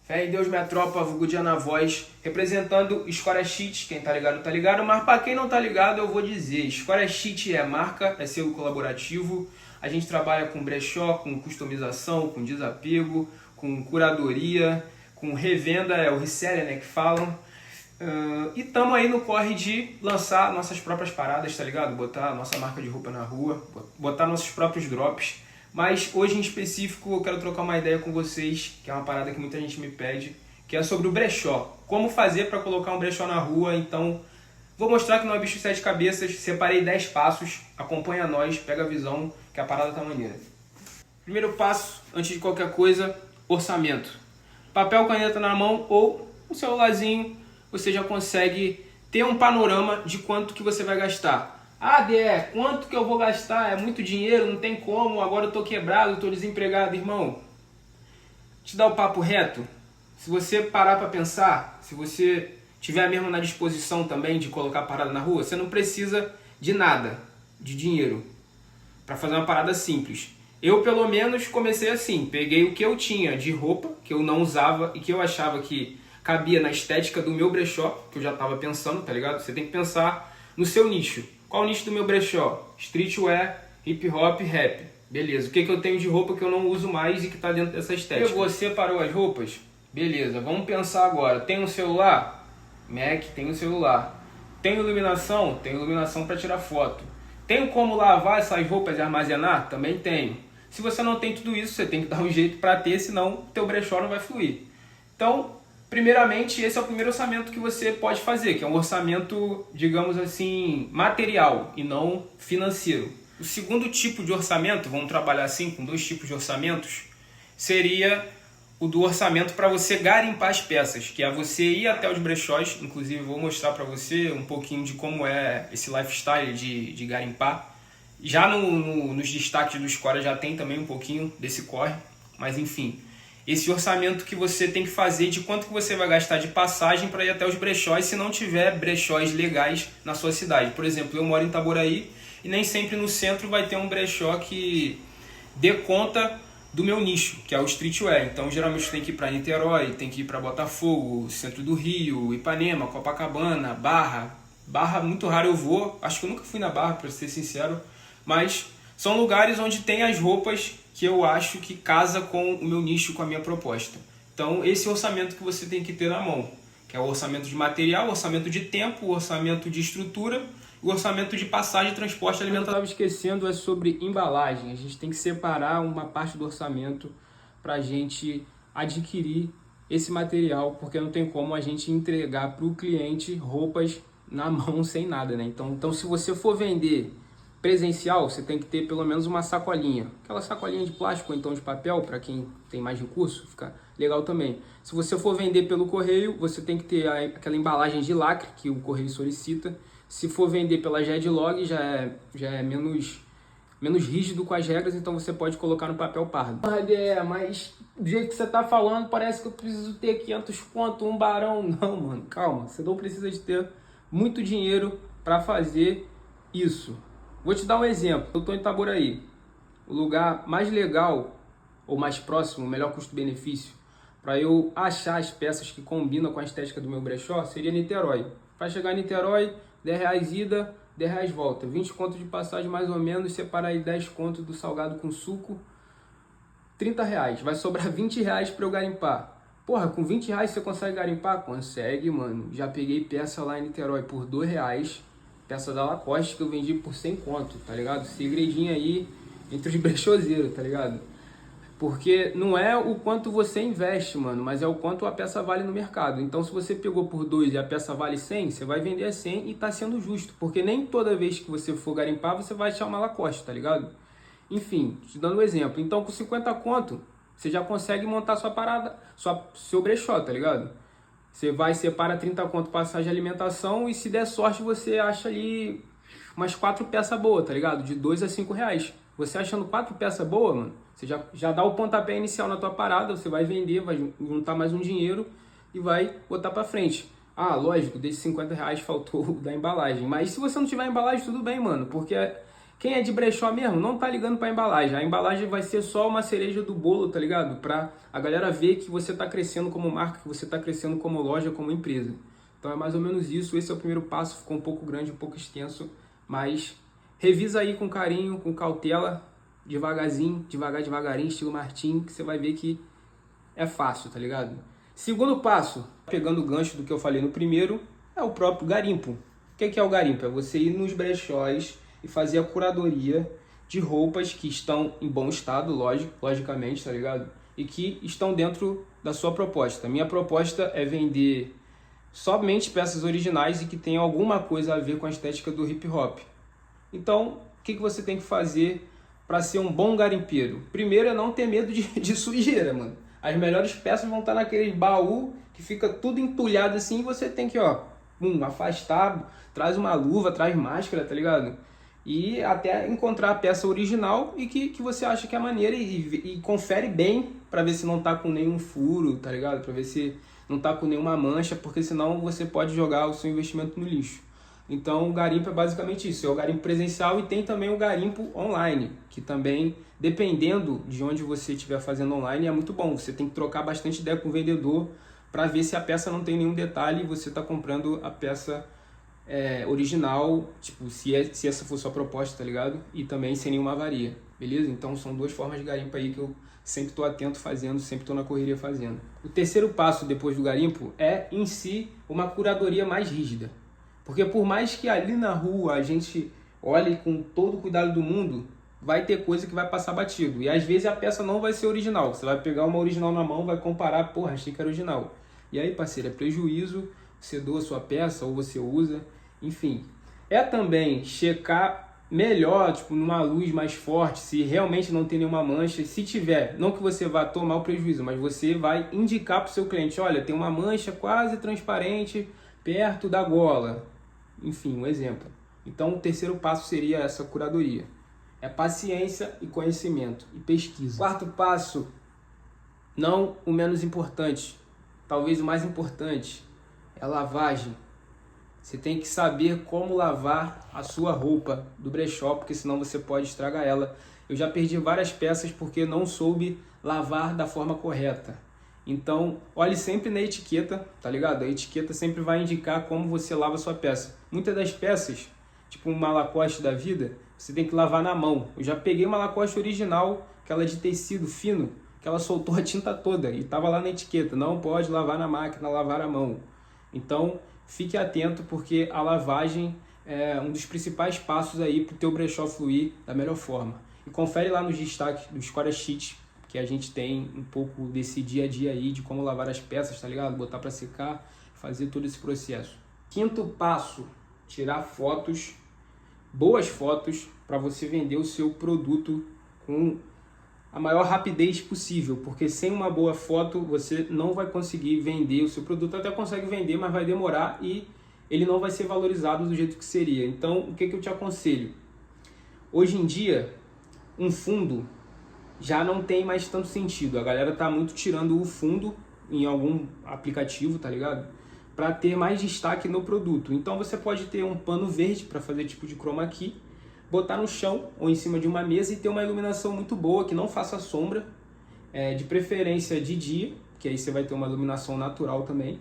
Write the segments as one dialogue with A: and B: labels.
A: Fé em Deus, minha tropa, vulgo dia na voz, representando Square Cheat, quem tá ligado, mas pra quem não tá ligado eu vou dizer, Square Cheat é marca, é selo colaborativo, a gente trabalha com brechó, com customização, com desapego, com curadoria, com revenda, é o reseller, né, que falam, e tamo aí no corre de lançar nossas próprias paradas, tá ligado? Botar nossa marca de roupa na rua, botar nossos próprios drops. Mas hoje em específico eu quero trocar uma ideia com vocês, que é uma parada que muita gente me pede, que é sobre o brechó. Como fazer para colocar um brechó na rua. Então vou mostrar que não é bicho de sete cabeças, separei 10 passos, acompanha nós, pega a visão, que a parada tá maneira. Primeiro passo, antes de qualquer coisa, orçamento. Papel, caneta na mão ou um celularzinho, você já consegue ter um panorama de quanto que você vai gastar. Ah, Dé, quanto que eu vou gastar? É muito dinheiro, não tem como, agora eu tô quebrado, eu tô desempregado. Irmão, te dá o papo reto. Se você parar para pensar, se você tiver mesmo na disposição também de colocar a parada na rua, você não precisa de nada, de dinheiro, para fazer uma parada simples. Eu, pelo menos, comecei assim, peguei o que eu tinha de roupa, que eu não usava e que eu achava que cabia na estética do meu brechó, que eu já estava pensando, tá ligado? Você tem que pensar no seu nicho. Qual o nicho do meu brechó? Streetwear, hip hop, rap. Beleza, o que eu tenho de roupa que eu não uso mais e que está dentro dessa estética? Pegou, separou as roupas? Beleza, vamos pensar agora. Tem um celular? Mac, tem um celular. Tem iluminação? Tem iluminação para tirar foto. Tenho como lavar essas roupas e armazenar? Também tenho. Se você não tem tudo isso, você tem que dar um jeito para ter, senão o teu brechó não vai fluir. Então, primeiramente, esse é o primeiro orçamento que você pode fazer, que é um orçamento, digamos assim, material e não financeiro. O segundo tipo de orçamento, vamos trabalhar assim com dois tipos de orçamentos, seria o do orçamento para você garimpar as peças, que é você ir até os brechós. Inclusive vou mostrar para você um pouquinho de como é esse lifestyle de garimpar. Já nos destaques do Square já tem também um pouquinho desse corre, mas enfim. Esse orçamento que você tem que fazer de quanto que você vai gastar de passagem para ir até os brechós se não tiver brechós legais na sua cidade. Por exemplo, eu moro em Itaboraí e nem sempre no centro vai ter um brechó que dê conta do meu nicho, que é o streetwear. Então geralmente tem que ir para Niterói, tem que ir para Botafogo, centro do Rio, Ipanema, Copacabana, Barra. Barra muito raro eu vou, acho que eu nunca fui na Barra, para ser sincero, mas são lugares onde tem as roupas que eu acho que casa com o meu nicho, com a minha proposta. Então esse é o orçamento que você tem que ter na mão, que é o orçamento de material, o orçamento de tempo, o orçamento de estrutura, o orçamento de passagem, transporte e alimentação. Eu estava esquecendo é sobre embalagem. A gente tem que separar uma parte do orçamento para a gente adquirir esse material, porque não tem como a gente entregar para o cliente roupas na mão sem nada, né? Então se você for vender presencial, você tem que ter pelo menos uma sacolinha. Aquela sacolinha de plástico ou então de papel, para quem tem mais recurso, fica legal também. Se você for vender pelo correio, você tem que ter aquela embalagem de lacre que o correio solicita. Se for vender pela Gedlog, já é menos rígido com as regras, então você pode colocar no papel pardo. Mas do jeito que você tá falando, parece que eu preciso ter 500 conto, um barão. Não, mano, calma. Você não precisa de ter muito dinheiro para fazer isso. Vou te dar um exemplo. Eu estou em Itaboraí. O lugar mais legal ou mais próximo, o melhor custo-benefício, para eu achar as peças que combinam com a estética do meu brechó, seria Niterói. Para chegar em Niterói, R$10 ida, R$10 volta. 20 conto de passagem mais ou menos, separar aí 10 conto do salgado com suco, R$30. Vai sobrar R$20 para eu garimpar. Porra, com R$20 você consegue garimpar? Consegue, mano. Já peguei peça lá em Niterói por R$2. Peça da Lacoste que eu vendi por 100 conto, tá ligado? Segredinho aí entre os brechozeiros, tá ligado? Porque não é o quanto você investe, mano, mas é o quanto a peça vale no mercado. Então se você pegou por 2 e a peça vale 100, você vai vender a 100 e tá sendo justo. Porque nem toda vez que você for garimpar, você vai achar uma Lacoste, tá ligado? Enfim, te dando um exemplo. Então com 50 conto, você já consegue montar sua parada, seu brechó, tá ligado? Você vai, separa 30 conto passagem de alimentação e se der sorte você acha ali umas 4 peças boas, tá ligado? De R$2 a R$5. Você achando 4 peças boas, mano, você já dá o pontapé inicial na tua parada, você vai vender, vai juntar mais um dinheiro e vai botar pra frente. Ah, lógico, desses R$50 faltou da embalagem. Mas se você não tiver embalagem, tudo bem, mano, porque Quem é de brechó mesmo não tá ligando pra embalagem. A embalagem vai ser só uma cereja do bolo, tá ligado? Pra a galera ver que você tá crescendo como marca, que você tá crescendo como loja, como empresa. Então é mais ou menos isso. Esse é o primeiro passo. Ficou um pouco grande, um pouco extenso. Mas revisa aí com carinho, com cautela, devagarzinho, devagarinho, estilo Martim, que você vai ver que é fácil, tá ligado? Segundo passo, pegando o gancho do que eu falei no primeiro, é o próprio garimpo. O que é o garimpo? É você ir nos brechós e fazer a curadoria de roupas que estão em bom estado, logicamente, tá ligado? E que estão dentro da sua proposta. A minha proposta é vender somente peças originais e que tenham alguma coisa a ver com a estética do hip hop. Então, o que você tem que fazer para ser um bom garimpeiro? Primeiro é não ter medo de sujeira, mano. As melhores peças vão estar naquele baú que fica tudo entulhado assim e você tem que, afastar, traz uma luva, traz máscara, tá ligado? E até encontrar a peça original e que você acha que é maneira e confere bem para ver se não tá com nenhum furo, tá ligado? Para ver se não tá com nenhuma mancha, porque senão você pode jogar o seu investimento no lixo. Então o garimpo é basicamente isso, é o garimpo presencial e tem também o garimpo online, que também, dependendo de onde você estiver fazendo online, é muito bom. Você tem que trocar bastante ideia com o vendedor para ver se a peça não tem nenhum detalhe e você está comprando a peça original, tipo, se essa for sua proposta, tá ligado? E também sem nenhuma avaria, beleza? Então são duas formas de garimpo aí que eu sempre estou atento fazendo, sempre estou na correria fazendo. O terceiro passo depois do garimpo é, em si, uma curadoria mais rígida. Porque por mais que ali na rua a gente olhe com todo o cuidado do mundo, vai ter coisa que vai passar batido. E às vezes a peça não vai ser original. Você vai pegar uma original na mão, vai comparar, porra, achei que era original. E aí, parceiro, é prejuízo, você doa a sua peça ou você usa, enfim. É também checar melhor, tipo, numa luz mais forte, se realmente não tem nenhuma mancha. Se tiver, não que você vá tomar o prejuízo, mas você vai indicar para o seu cliente, olha, tem uma mancha quase transparente perto da gola. Enfim, um exemplo. Então, o terceiro passo seria essa curadoria. É paciência e conhecimento e pesquisa. Quarto passo, não o menos importante, talvez o mais importante, é a lavagem. Você tem que saber como lavar a sua roupa do brechó, porque senão você pode estragar ela. Eu já perdi várias peças porque não soube lavar da forma correta. Então, olhe sempre na etiqueta, tá ligado? A etiqueta sempre vai indicar como você lava a sua peça. Muitas das peças, tipo uma Lacoste da vida, você tem que lavar na mão. Eu já peguei uma Lacoste original, aquela de tecido fino, que ela soltou a tinta toda e tava lá na etiqueta. Não pode lavar na máquina, lavar à mão. Então, fique atento porque a lavagem é um dos principais passos aí para o teu brechó fluir da melhor forma. E confere lá nos destaques do Escória Sheet, que a gente tem um pouco desse dia a dia aí de como lavar as peças, tá ligado? Botar para secar, fazer todo esse processo. Quinto passo, tirar fotos, boas fotos, para você vender o seu produto com a maior rapidez possível, porque sem uma boa foto você não vai conseguir vender o seu produto. Até consegue vender, mas vai demorar e ele não vai ser valorizado do jeito que seria. Então, o que eu te aconselho? Hoje em dia, um fundo já não tem mais tanto sentido. A galera tá muito tirando o fundo em algum aplicativo, tá ligado? Para ter mais destaque no produto. Então você pode ter um pano verde para fazer tipo de chroma key, botar no chão ou em cima de uma mesa e ter uma iluminação muito boa, que não faça sombra, de preferência de dia, que aí você vai ter uma iluminação natural também.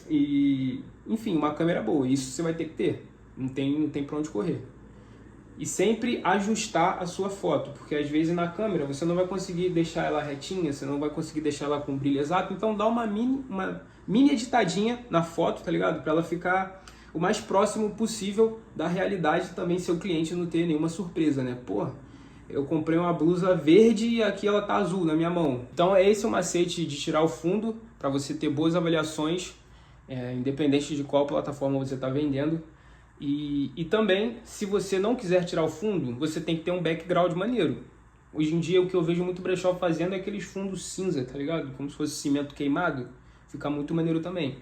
A: E, enfim, uma câmera boa. Isso você vai ter que ter. Não tem para onde correr. E sempre ajustar a sua foto, porque às vezes na câmera você não vai conseguir deixar ela retinha, você não vai conseguir deixar ela com brilho exato, então dá uma mini editadinha na foto, tá ligado? Para ela ficar o mais próximo possível da realidade, também seu cliente não ter nenhuma surpresa, né? Porra, eu comprei uma blusa verde e aqui ela tá azul na minha mão. Então esse é o macete de tirar o fundo, para você ter boas avaliações, independente de qual plataforma você está vendendo. E também, se você não quiser tirar o fundo, você tem que ter um background maneiro. Hoje em dia, o que eu vejo muito brechó fazendo é aqueles fundos cinza, tá ligado? Como se fosse cimento queimado. Fica muito maneiro também.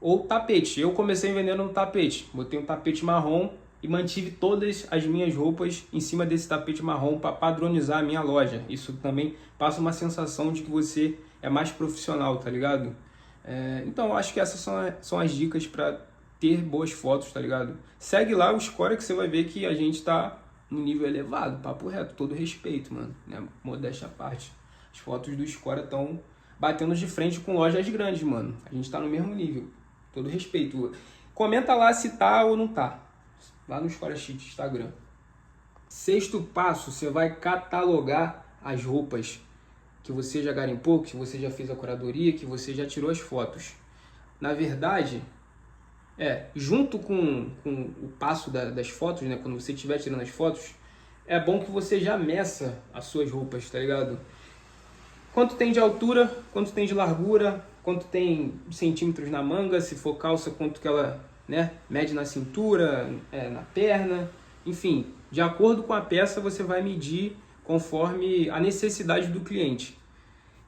A: Ou tapete. Eu comecei vendendo um tapete. Botei um tapete marrom e mantive todas as minhas roupas em cima desse tapete marrom para padronizar a minha loja. Isso também passa uma sensação de que você é mais profissional, tá ligado? Então, eu acho que essas são as dicas para ter boas fotos, tá ligado? Segue lá o Escória que você vai ver que a gente tá num nível elevado, papo reto, todo respeito, mano, né? Modéstia à parte. As fotos do Escória estão batendo de frente com lojas grandes, mano. A gente tá no mesmo nível, todo respeito. Comenta lá se tá ou não tá, lá no Escória Cheat Instagram. Sexto passo, você vai catalogar as roupas que você já garimpou, que você já fez a curadoria, que você já tirou as fotos. Na verdade, junto com o passo das fotos, né, quando você estiver tirando as fotos, é bom que você já meça as suas roupas, tá ligado? Quanto tem de altura, quanto tem de largura, quanto tem centímetros na manga, se for calça, quanto que ela, né, mede na cintura, na perna, enfim, de acordo com a peça você vai medir conforme a necessidade do cliente.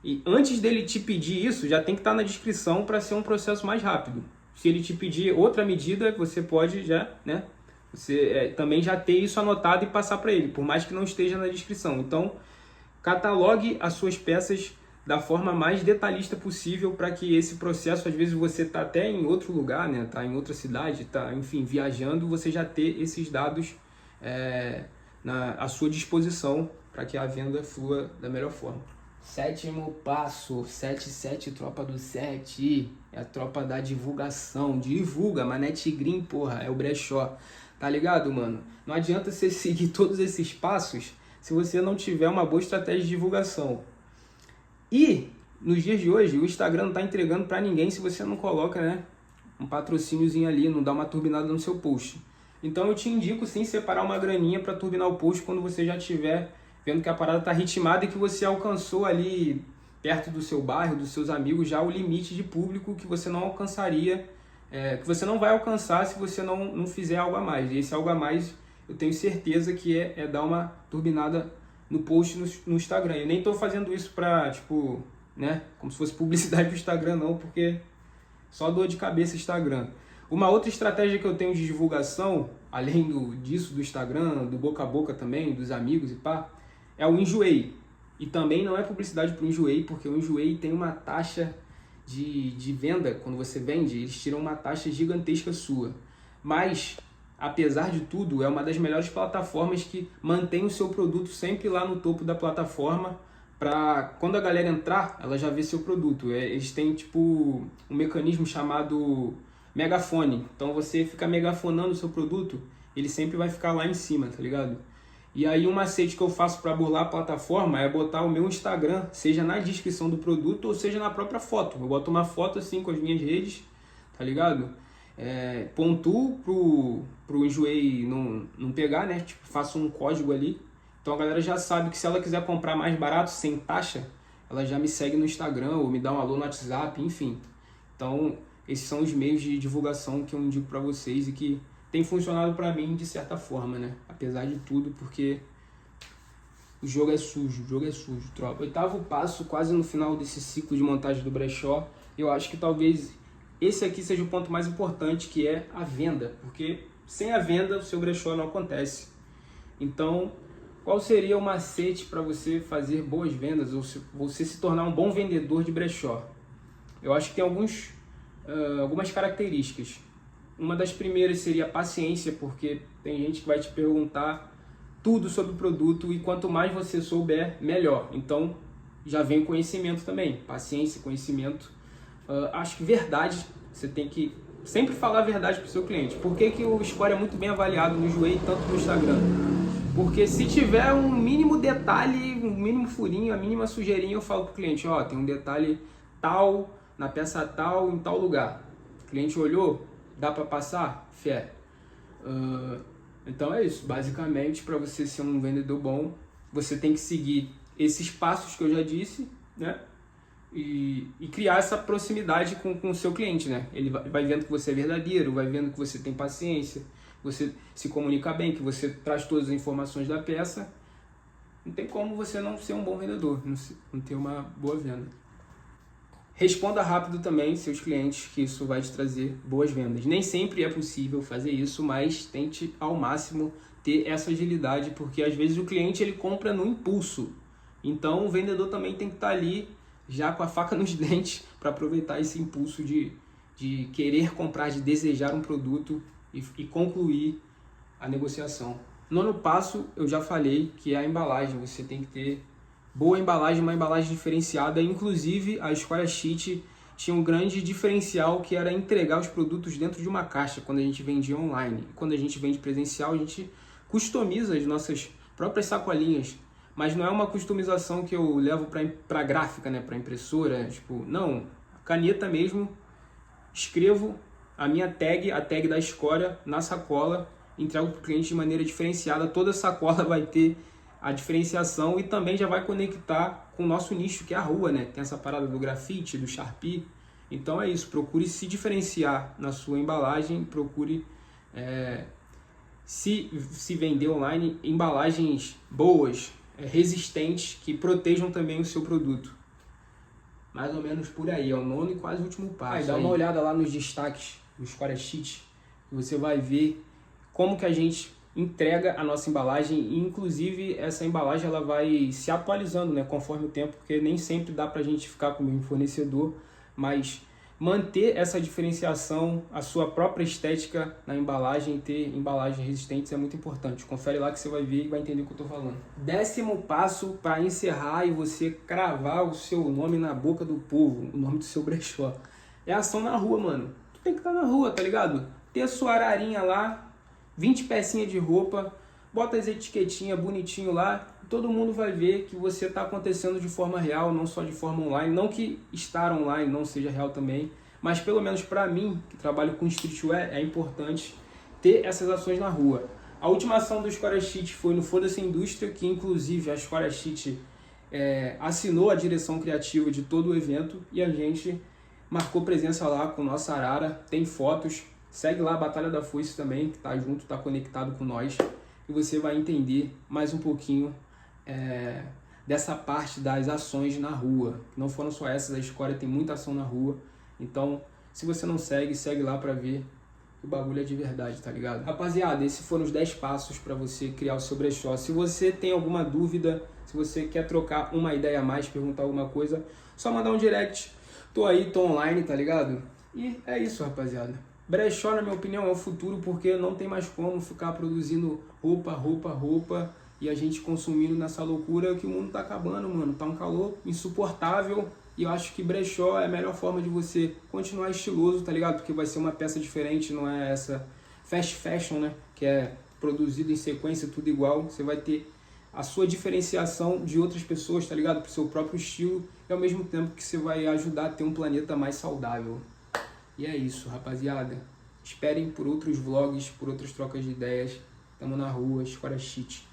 A: E antes dele te pedir isso, já tem que estar na descrição para ser um processo mais rápido. Se ele te pedir outra medida, você pode já, né, você também já ter isso anotado e passar para ele, por mais que não esteja na descrição. Então, catalogue as suas peças da forma mais detalhista possível para que esse processo, às vezes você está até em outro lugar, né, tá em outra cidade, tá, enfim, viajando, você já ter esses dados à sua disposição para que a venda flua da melhor forma. Sétimo passo, 77, tropa do 7, é a tropa da divulgação. Divulga, mané tigrinho, porra, é o brechó. Tá ligado, mano? Não adianta você seguir todos esses passos se você não tiver uma boa estratégia de divulgação. E, nos dias de hoje, o Instagram não tá entregando pra ninguém se você não coloca, né, um patrocíniozinho ali, não dá uma turbinada no seu post. Então eu te indico sim separar uma graninha para turbinar o post quando você já tiver vendo que a parada tá ritmada e que você alcançou ali perto do seu bairro, dos seus amigos, já o limite de público que você não alcançaria, que você não vai alcançar se você não fizer algo a mais. E esse algo a mais eu tenho certeza que é dar uma turbinada no post no Instagram. Eu nem tô fazendo isso pra, tipo, né, como se fosse publicidade do Instagram não, porque só dor de cabeça Instagram. Uma outra estratégia que eu tenho de divulgação, além disso do Instagram, do boca a boca também, dos amigos e pá, é o Enjoei. E também não é publicidade para o Enjoei, porque o Enjoei tem uma taxa de venda, quando você vende, eles tiram uma taxa gigantesca sua. Mas, apesar de tudo, é uma das melhores plataformas que mantém o seu produto sempre lá no topo da plataforma, para quando a galera entrar, ela já vê seu produto. Eles têm tipo um mecanismo chamado megafone. Então você fica megafonando o seu produto, ele sempre vai ficar lá em cima, tá ligado? E aí um macete que eu faço para burlar a plataforma é botar o meu Instagram, seja na descrição do produto ou seja na própria foto. Eu boto uma foto assim com as minhas redes, tá ligado? Pontuo pro Enjoei não pegar, né? Tipo, faço um código ali. Então a galera já sabe que se ela quiser comprar mais barato, sem taxa, ela já me segue no Instagram ou me dá um alô no WhatsApp, enfim. Então esses são os meios de divulgação que eu indico para vocês e que tem funcionado para mim de certa forma, né? Apesar de tudo, porque o jogo é sujo, tropa. Oitavo passo, quase no final desse ciclo de montagem do brechó, eu acho que talvez esse aqui seja o ponto mais importante, que é a venda, porque sem a venda o seu brechó não acontece. Então, qual seria o macete para você fazer boas vendas ou você se tornar um bom vendedor de brechó? Eu acho que tem algumas características. Uma das primeiras seria a paciência, porque tem gente que vai te perguntar tudo sobre o produto e quanto mais você souber, melhor. Então, já vem conhecimento também, paciência, conhecimento. Acho que verdade, você tem que sempre falar a verdade para o seu cliente. Por que o Score é muito bem avaliado no Enjoei e tanto no Instagram? Porque se tiver um mínimo detalhe, um mínimo furinho, a mínima sujeirinha, eu falo para o cliente, ó, tem um detalhe tal, na peça tal, em tal lugar. O cliente olhou, dá para passar? Fé. Então é isso, basicamente, para você ser um vendedor bom, você tem que seguir esses passos que eu já disse, né? E criar essa proximidade com o seu cliente, né? Ele vai vendo que você é verdadeiro, vai vendo que você tem paciência, você se comunica bem, que você traz todas as informações da peça. Não tem como você não ser um bom vendedor, não ter uma boa venda. Responda rápido também seus clientes, que isso vai te trazer boas vendas. Nem sempre é possível fazer isso, mas tente ao máximo ter essa agilidade, porque às vezes o cliente ele compra no impulso. Então o vendedor também tem que estar ali já com a faca nos dentes para aproveitar esse impulso de querer comprar, de desejar um produto e concluir a negociação. Nono passo, eu já falei, que é a embalagem. Você tem que ter boa embalagem, uma embalagem diferenciada. Inclusive, a Square Sheet tinha um grande diferencial, que era entregar os produtos dentro de uma caixa, quando a gente vendia online. Quando a gente vende presencial, a gente customiza as nossas próprias sacolinhas. Mas não é uma customização que eu levo para gráfica, né, para impressora. Tipo, não, caneta mesmo, escrevo a minha tag, a tag da Escória, na sacola, entrego para o cliente de maneira diferenciada. Toda sacola vai ter a diferenciação e também já vai conectar com o nosso nicho, que é a rua, né? Tem essa parada do grafite, do Sharpie. Então é isso, procure se diferenciar na sua embalagem, procure se vender online embalagens boas, resistentes, que protejam também o seu produto. Mais ou menos por aí, é o nono e quase último passo. Aí dá uma olhada lá nos destaques do Square Sheet, e você vai ver como que a gente entrega a nossa embalagem, e inclusive essa embalagem ela vai se atualizando, né, conforme o tempo, porque nem sempre dá pra gente ficar com o mesmo fornecedor, mas manter essa diferenciação, a sua própria estética na embalagem, ter embalagens resistentes é muito importante. Confere lá que você vai ver e vai entender o que eu estou falando. 10º passo para encerrar e você cravar o seu nome na boca do povo, o nome do seu brechó, é ação na rua, mano. Tu tem que estar na rua, tá ligado? Ter a sua ararinha lá, 20 pecinhas de roupa, bota as etiquetinhas bonitinho lá, todo mundo vai ver que você está acontecendo de forma real, não só de forma online. Não que estar online não seja real também, mas pelo menos para mim, que trabalho com streetwear, é importante ter essas ações na rua. A última ação do Square Sheet foi no Foda-se Indústria, que inclusive a Square Sheet assinou a direção criativa de todo o evento e a gente marcou presença lá com nossa arara, tem fotos. Segue lá a Batalha da Foice também, que tá junto, tá conectado com nós, e você vai entender mais um pouquinho dessa parte das ações na rua. Não foram só essas, a Escória tem muita ação na rua. Então, se você não segue, segue lá pra ver que o bagulho é de verdade, tá ligado? Rapaziada, esses foram os 10 passos para você criar o seu brechó. Se você tem alguma dúvida, se você quer trocar uma ideia a mais, perguntar alguma coisa, só mandar um direct. Tô aí, tô online, tá ligado? E é isso, rapaziada. Brechó, na minha opinião, é o futuro, porque não tem mais como ficar produzindo roupa e a gente consumindo nessa loucura que o mundo tá acabando, mano. Tá um calor insuportável e eu acho que brechó é a melhor forma de você continuar estiloso, tá ligado? Porque vai ser uma peça diferente, não é essa fast fashion, né? Que é produzido em sequência, tudo igual. Você vai ter a sua diferenciação de outras pessoas, tá ligado? Pro seu próprio estilo e ao mesmo tempo que você vai ajudar a ter um planeta mais saudável. E é isso, rapaziada. Esperem por outros vlogs, por outras trocas de ideias. Tamo na rua, Square Sheet.